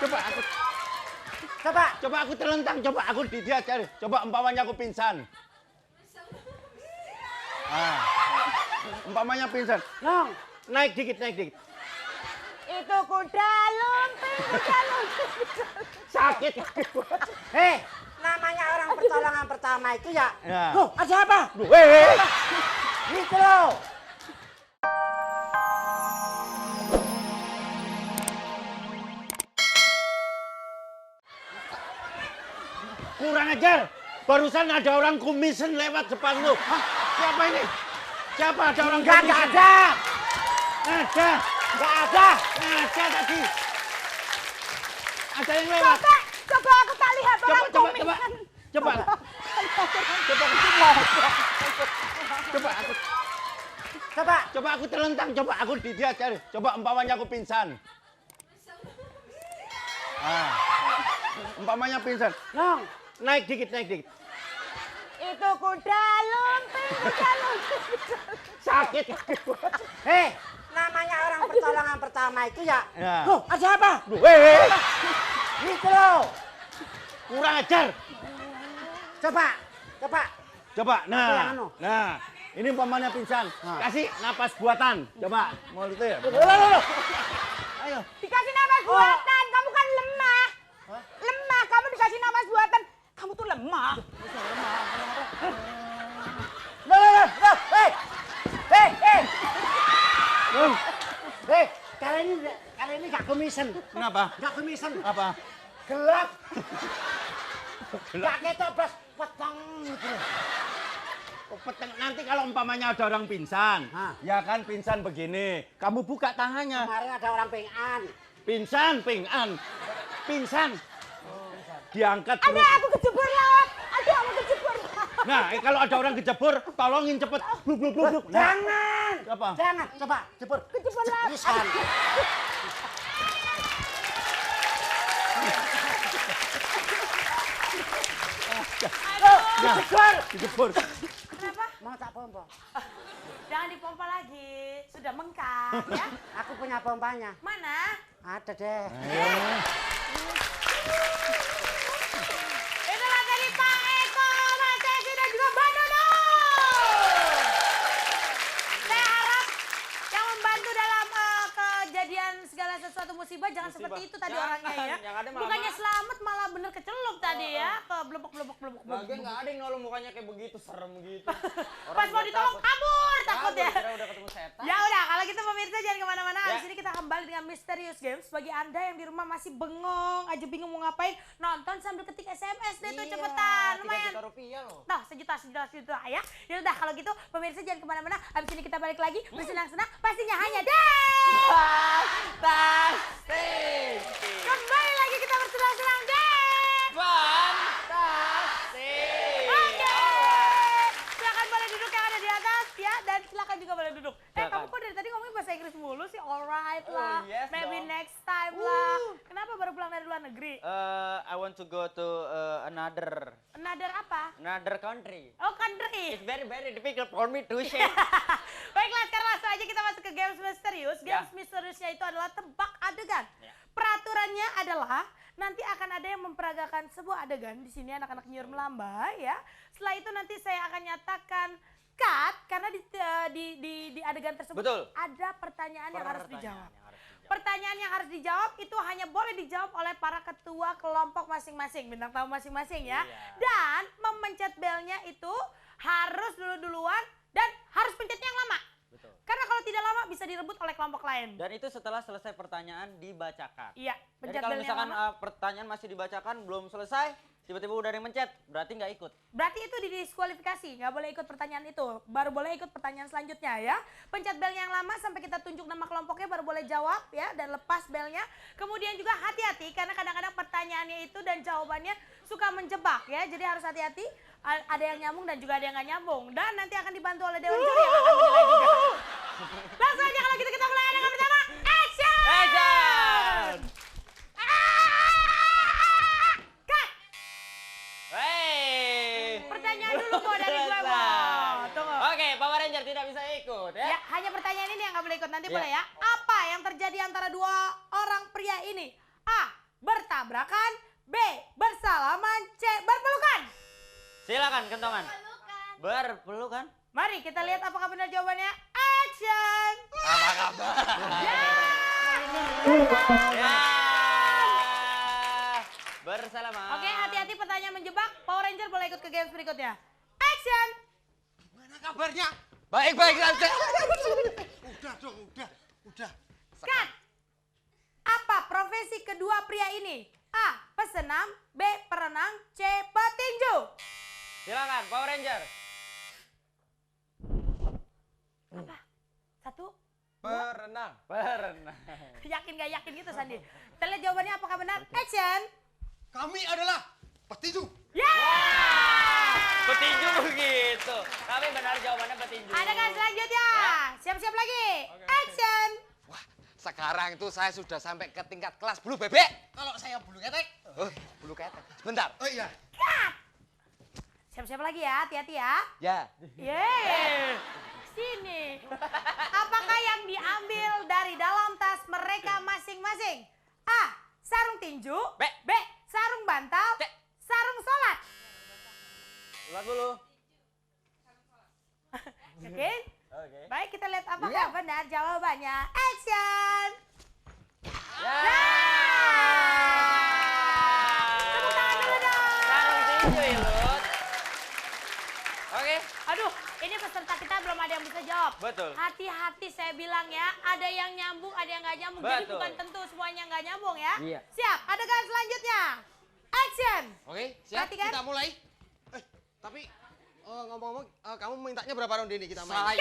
Coba aku. Coba aku terlentang, coba aku diajar. Coba umpamanya aku pingsan. Ah. Umpamanya pingsan. Nong, Naik dikit. itu kuda lumping. Sakit. Hei, namanya orang pertolongan pertama itu ya. Ya. Tuh, ada apa? Weh. Gitu loh. Kurang ajar. Barusan ada orang kumisen lewat depan lu. Hah? Siapa ini? Siapa ada orang Enggak kumisen? ada. Ada. Enggak ada. Ada tadi. Ada yang lewat. Coba aku tak lihat orang kumisan. Coba aku. Coba aku terlentang, coba aku diajar. Coba umpamanya aku pingsan. Ah. Umpamanya pingsan. Nong, Naik dikit. itu kuda lumping. Sakit. Hei, namanya orang pertolongan pertama itu ya. Ya. Tuh, ada apa? Weh. Gitu loh. Kurang ajar. Coba. Coba. yang anu. Nah. Ini umpamanya pingsan. Kasih napas buatan. Coba. Mau itu ya? Ayo. Dikasih napas buatan, kamu kan lemah. Lemah, kamu dikasih napas buatan. Kamu tuh lemah. Loh, hei, kali ini gak komisen. Kenapa? Gak komisen. Apa? Gelap. Gak ketok blas peteng gitu. Peteng. Nanti kalau umpamanya ada orang pingsan, ya kan pingsan begini. Kamu buka tangannya. Kemarin ada orang pengan. Pingsan. Diangkat Ada terus. aku kejebur laut. Ada aku kejebur. Nah, kalau ada orang kejebur, tolongin cepet. Bluk. Nah, Jangan. apa? Jangan. Coba jebur. Kejebur laut. Pisan. Dijebur. Kenapa? Mau tak pompa? Jangan dipompa lagi. Sudah mengkak ya. Aku punya pompanya. Mana? Ada deh. Itulah tadi Pak Eko, Mas Eki dan juga Mbak Dodo. Saya harap yang membantu dalam kejadian segala sesuatu musibah jangan seperti itu tadi orangnya ya. Yang ada malah Bukannya selamat malah bener kecelup tadi ya. Ke blebok. Lagian nggak ada yang nolong, mukanya kayak begitu, serem gitu. Pas mau ditolong kabur takut ya. Kira udah ketemu setan. Ya udah, kalau gitu pemirsa jangan kemana-mana. Ya. Abis ini kita kembali dengan Mysterious Games. Bagi anda yang di rumah masih bengong, aja bingung mau ngapain, nonton sambil ketik SMS deh tuh cepetan, lumayan. Rp3 loh. Nah, sejuta ya. Ya udah, kalau gitu pemirsa jangan kemana-mana. Abis ini kita balik lagi bersenang-senang, pastinya hanya Fantastic. kembali lagi kita bersenang-senang Fantastic. Oke. Silakan boleh duduk yang ada di atas ya, dan silakan juga boleh duduk. Kamu kok dari tadi ngomongin bahasa Inggris mulu sih? Alright lah, yes maybe dong. next time lah. Kenapa baru pulang dari luar negeri? I want to go to another country. Oh, country. It's very difficult for me to say. Baiklah, sekarang langsung aja kita masuk ke Games Misterius. Ya. Games Misteriusnya itu adalah tebak adegan. Ya. Peraturannya adalah nanti akan ada yang memperagakan sebuah adegan. Di sini anak-anak nyuruh melambai ya. Setelah itu nanti saya akan nyatakan cut karena di adegan tersebut Betul. ada pertanyaan yang harus dijawab. Pertanyaan yang harus dijawab itu hanya boleh dijawab oleh para ketua kelompok masing-masing, bintang tamu masing-masing ya. Iya. Dan memencet belnya itu harus duluan dan harus pencetnya yang lama. Betul. Karena kalau tidak lama bisa direbut oleh kelompok lain. Dan itu setelah selesai pertanyaan dibacakan. Iya, Jadi pencet kalau belnya yang misalkan lama. Pertanyaan masih dibacakan belum selesai, tiba-tiba udah ada yang mencet, berarti nggak ikut. Berarti itu didiskualifikasi, nggak boleh ikut pertanyaan itu. Baru boleh ikut pertanyaan selanjutnya ya. Pencet bel yang lama sampai kita tunjuk nama kelompoknya baru boleh jawab ya. Dan lepas belnya. Kemudian juga hati-hati karena kadang-kadang pertanyaannya itu dan jawabannya suka menjebak ya. Jadi harus hati-hati. Ada yang nyambung dan juga ada yang nggak nyambung. Dan nanti akan dibantu oleh Dewan Juri yang akan menilai juga. Langsung aja kalau gitu kita mulai adegan pertama. Action! Action! Cut! Hey! Pertanyaan dulu tuh dari gue, Bo. Tunggu. Oke, Power Ranger tidak bisa ikut ya. Ya, hanya pertanyaan ini yang nggak boleh ikut. Nanti Ya. boleh ya. Apa yang terjadi antara dua orang pria ini? A. Bertabrakan. B. Bersalaman. C. Berpelukan. Silakan kentongan. Berpelukan. Mari kita lihat apakah benar jawabannya. Action. Apa kabar? Ya. Ya. Bersalaman. Oke, hati-hati pertanyaan menjebak. Power Ranger boleh ikut ke games berikutnya. Action. Gimana kabarnya? Baik-baik saja. Udah dong, udah. Cut. Apa profesi kedua pria ini? A. Pesenam. B. Perenang. C. Petinju. Silakan Power Ranger. Apa? Satu. Berenang. Berenang. Yakin gak yakin gitu Sandi? Kita lihat jawabannya apakah benar. Action. Kami adalah petinju. Ya. Petinju begitu. Tapi benar jawabannya petinju. Ada kan selanjutnya? Siap-siap lagi. Action. Wah, sekarang itu saya sudah sampai ke tingkat kelas bulu bebek. Kalau saya bulu ketek. Oh, bulu ketek. Sebentar. Oh iya. Cut. Siap-siap lagi ya, hati-hati ya. Ya. Yeay. Sini. Apakah yang diambil dari dalam tas mereka masing-masing? A. Sarung tinju. B. Sarung bantal. C. Sarung sholat. Ulang dulu. Yakin? Oke. Baik, kita lihat apakah benar jawabannya. Action. Ya. Tepuk tangan dulu dong. Sarung tinju ya, Lut. Oke. Aduh, ini peserta kita belum ada yang bisa jawab. Betul. Hati-hati saya bilang ya, ada yang nyambung, ada yang nggak nyambung. Jadi Betul. bukan tentu semuanya nggak nyambung ya. Iya. Siap, adegan selanjutnya. Action. Oke, siap. Perhatikan. Kita mulai. Tapi ngomong-ngomong, kamu mintanya berapa ronde ini kita main?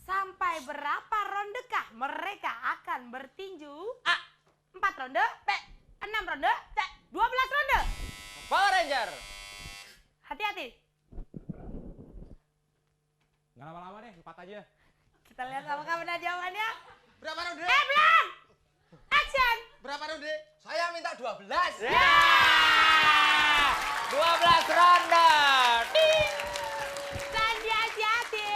Sampai berapa rondekah mereka akan bertinju? A. 4 ronde. B. 6 ronde. C. 12 ronde. Power Ranger. Hati-hati. Nggak lama-lama deh, 4 aja. Kita lihat apakah benar jawabannya. Berapa ronde? Belum. Action. Berapa ronde? Saya minta 12. Ya. 12 ronde. Sandi hati-hati.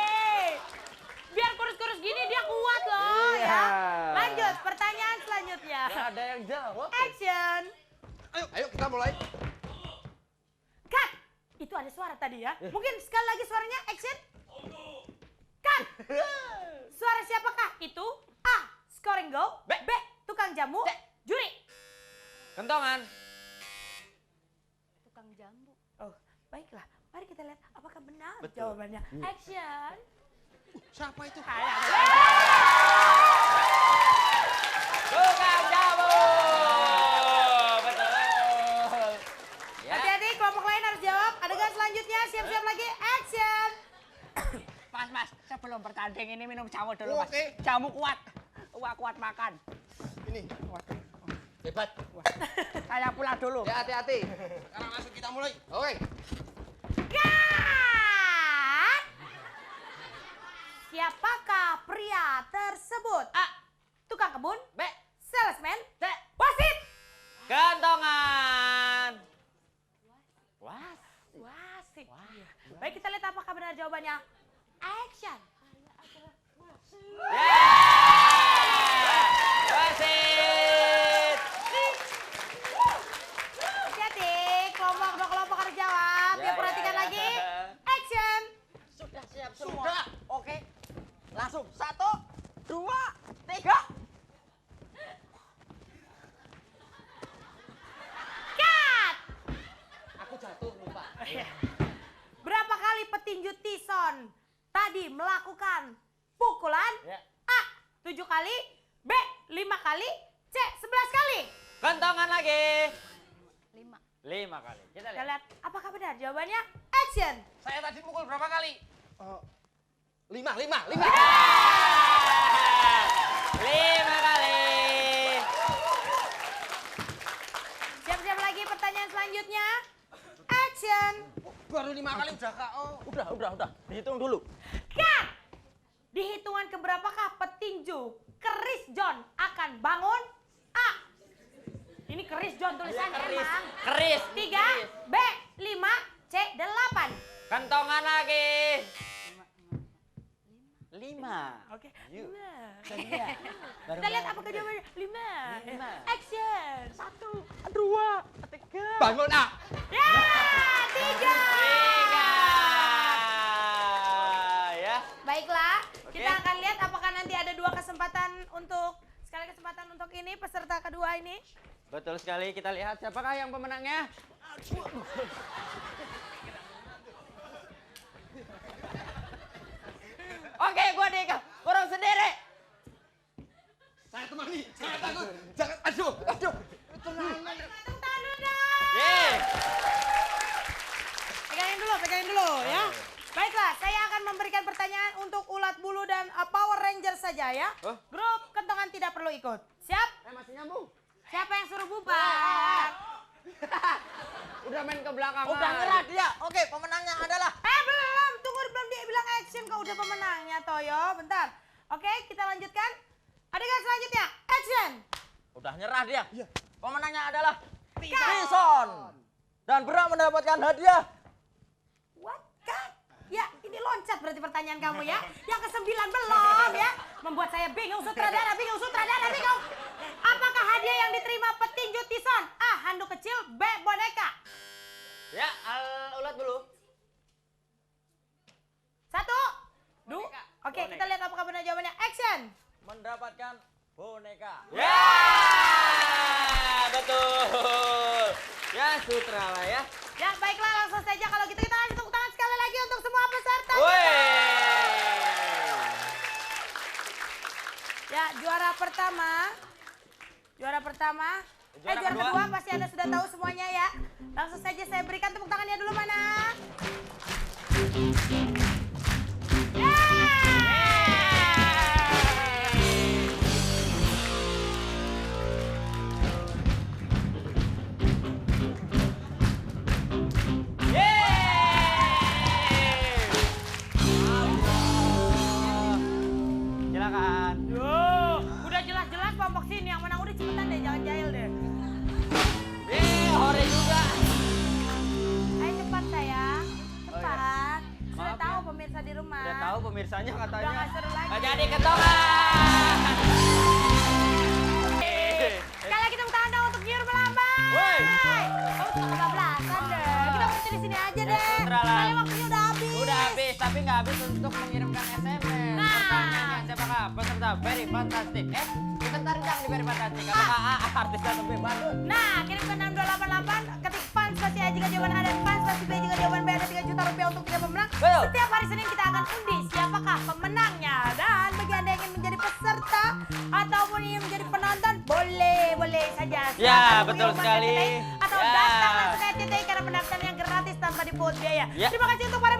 Biar kurus-kurus gini dia kuat loh Iya. ya. Lanjut, pertanyaan selanjutnya. Nggak ada yang jawab. Action. Ayo kita mulai. Cut. Itu ada suara tadi ya. Mungkin sekali lagi suaranya action. Cut. Suara siapakah itu? A. Scoring goal. B. Tukang jamu. C. Juri. Kentongan. Tukang jambu. Oh, baiklah. Mari kita lihat apakah benar Betul. jawabannya. Action. Siapa itu? Tukang jamu. Betul. Ya. Hati-hati, kelompok lain harus jawab. Adegan selanjutnya, siap-siap lagi. Action. Mas, sebelum bertanding ini minum jamu dulu, Mas. Oke. Jamu kuat. Wah, kuat makan. Ini. Hebat. Saya pulang dulu. Ya hati-hati. Sekarang langsung kita mulai. Oke. Cut. Siapakah pria tersebut? A. Tukang kebun. B. Salesman. C. Wasit. Kentongan. Wasit. Baik, kita lihat apakah benar jawabannya. Action. Ya. Wasit. Hati-hati, dua kelompok harus jawab. Ya, Yuk perhatikan ya, ya. lagi. Action. Sudah siap semua. Sudah. Oke. Langsung 1, 2, 3. Cut. Aku jatuh lupa. Berapa kali petinju Tison tadi melakukan pukulan? Ya. A. 7 kali. B. 5 kali. C. 11 kali. Kentongan lagi. 5. 5 kali. Kita Kita lihat. lihat apakah benar jawabannya. Action. Saya tadi pukul berapa kali? 5. 5 kali. Siap-siap lagi pertanyaan selanjutnya. Action. Baru 5 kali udah KO. Udah. Dihitung dulu. Cut. Di hitungan keberapakah petinju Chris John akan bangun? A. Ini Chris John tulisannya emang. Keris. 3. B. 5. C. 8. Kentongan lagi. 5. Oke. Yuk. 5. Kita lihat apakah jawabannya. 5. Action. 1, 2, 3. Bangun, ah. Ya, 3. Ya. Baiklah, Oke. kita akan lihat apakah nanti ada 2 kesempatan untuk ini peserta kedua ini. Betul sekali, kita lihat siapakah yang pemenangnya. Oke, gua Dika, kurang sendiri. Saya temani, saya takut. Jangan, aduh. Tepuk tangan dulu dong. Yeay. Pegangin dulu ya. Baiklah, saya akan memberikan pertanyaan untuk ulat bulu dan Power Ranger saja ya. Oh. Grup kentongan tidak perlu ikut. Siap? Masih nyambung. Siapa yang suruh bubar? Udah main ke belakang. Udah nyerah dia. Oke, pemenangnya adalah Belum, tunggu belum dia bilang action kok udah pemenangnya Toyo. Bentar. Oke, kita lanjutkan. Adegan selanjutnya, action. udah nyerah dia. Pemenangnya adalah Tison. Dan berhak mendapatkan hadiah. What? Cut. Ya, ini loncat berarti pertanyaan kamu ya. Yang ke-9 belum ya. Membuat saya bingung, sutradara bingung. Apakah hadiah yang diterima petinju Tison? A. Handuk kecil, B. Boneka. Ya, ulat dulu. 1, 2. Oke, kita lihat apakah benar jawabannya. Action. Mendapatkan boneka. Ya, betul. Ya, sutra lah ya. Ya, baiklah langsung saja kalau gitu kita kasih tepuk tangan sekali lagi untuk semua peserta. Woi. Ya, juara pertama. Juara kedua pasti Anda sudah tahu semuanya ya. Langsung saja saya berikan tepuk tangannya dulu mana. Silakan. Udah jelas-jelas kelompok sini yang menang udah cepetan deh, jangan jahil deh. Hore juga. Ayo cepat sayang, cepat. Sudah tahu pemirsa di rumah. Udah tahu pemirsanya katanya. Udah nggak seru lagi. Nggak jadi ketongan. Sekali lagi tepuk tangan dong untuk Giur Melambai. Woi. Kamu tuh kebablasan deh. Kita berhenti di sini aja deh. sutra lah. Soalnya waktunya udah habis. Udah habis, tapi nggak habis untuk mengirimkan SMS. Pertanyaannya siapakah peserta Very Fantastic? Peserta rencang di Very Fantastic. Apakah A, artis atau B, badut? Nah, kirimkan 6288, ketik fans pasti A jika jawaban A dan fans pasti B jika jawaban B, ada 3 juta rupiah untuk 3 pemenang. Betul. Setiap hari Senin kita akan undi siapakah pemenangnya. Dan bagi Anda yang ingin menjadi peserta ataupun ingin menjadi penonton, boleh saja. Ya, Silakan betul hubungi sekali. RCTI atau Ya. datang langsung ke RCTI karena pendaftarannya gratis tanpa dipungut biaya. Ya. Terima kasih untuk para